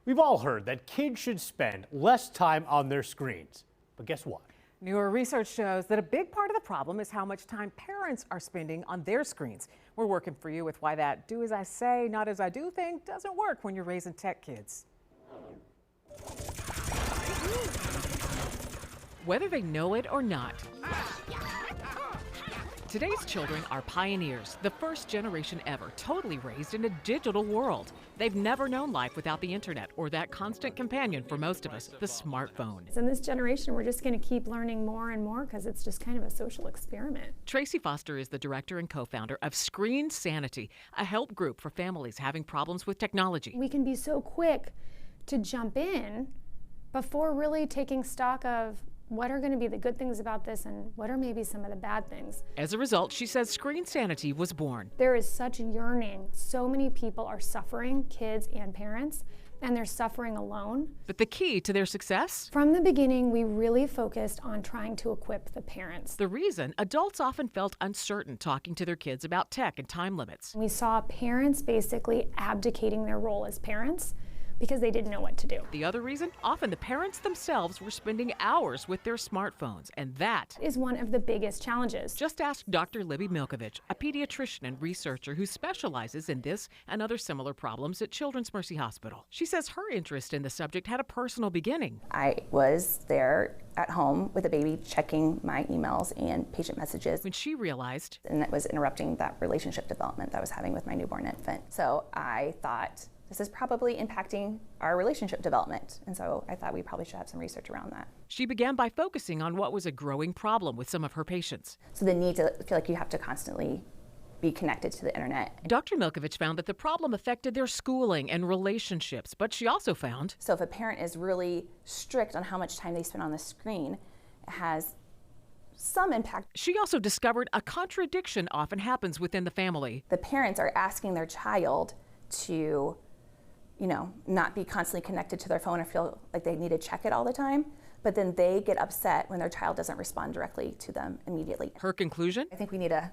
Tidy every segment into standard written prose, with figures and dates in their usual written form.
We've all heard that kids should spend less time on their screens. But guess what? Newer research shows that a big part of the problem is how much time parents are spending on their screens. We're working for you with why that do as I say, not as I do thing doesn't work when you're raising tech kids. Whether they know it or not, today's children are pioneers, the first generation ever totally raised in a digital world. They've never known life without the internet or that constant companion for most of us, the smartphone. In this generation, we're just going to keep learning more and more because it's just kind of a social experiment. Tracy Foster is the director and co-founder of Screen Sanity, a help group for families having problems with technology. We can be so quick to jump in before really taking stock of what are going to be the good things about this and what are maybe some of the bad things. As a result, she says Screen Sanity was born. There is such yearning. So many people are suffering, kids and parents, and they're suffering alone. But the key to their success? From the beginning, we really focused on trying to equip the parents. The reason adults often felt uncertain talking to their kids about tech and time limits. We saw parents basically abdicating their role as parents because they didn't know what to do. The other reason? Often the parents themselves were spending hours with their smartphones, and that is one of the biggest challenges. Just ask Dr. Libby Milkovich, a pediatrician and researcher who specializes in this and other similar problems at Children's Mercy Hospital. She says her interest in the subject had a personal beginning. I was there at home with a baby checking my emails and patient messages. When she realized, and it was interrupting that relationship development that I was having with my newborn infant. So I thought, this is probably impacting our relationship development. And so I thought we probably should have some research around that. She began by focusing on what was a growing problem with some of her patients. So the need to feel like you have to constantly be connected to the internet. Dr. Milkovich found that the problem affected their schooling and relationships, but she also found, so if a parent is really strict on how much time they spend on the screen, it has some impact. She also discovered a contradiction often happens within the family. The parents are asking their child to not be constantly connected to their phone or feel like they need to check it all the time, but then they get upset when their child doesn't respond directly to them immediately. Her conclusion? I think we need to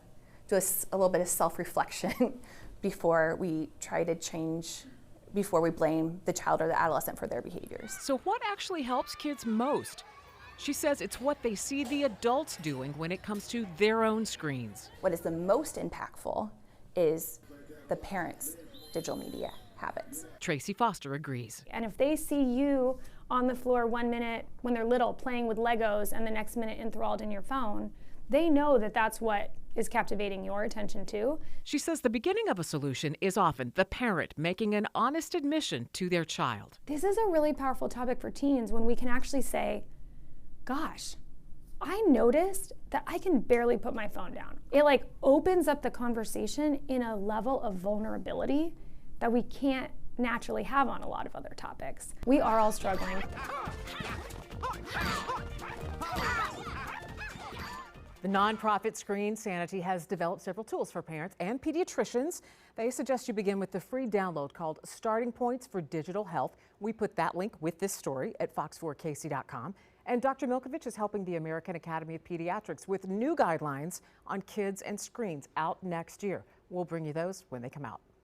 do a little bit of self-reflection before we try to change, before we blame the child or the adolescent for their behaviors. So what actually helps kids most? She says it's what they see the adults doing when it comes to their own screens. What is the most impactful is the parents' digital media habits. Tracy Foster agrees. And if they see you on the floor 1 minute when they're little playing with Legos and the next minute enthralled in your phone, they know that that's what is captivating your attention too. She says the beginning of a solution is often the parent making an honest admission to their child. This is a really powerful topic for teens when we can actually say, gosh, I noticed that I can barely put my phone down. It opens up the conversation in a level of vulnerability that we can't naturally have on a lot of other topics. We are all struggling. The nonprofit Screen Sanity has developed several tools for parents and pediatricians. They suggest you begin with the free download called Starting Points for Digital Health. We put that link with this story at fox4kc.com. And Dr. Milkovich is helping the American Academy of Pediatrics with new guidelines on kids and screens out next year. We'll bring you those when they come out.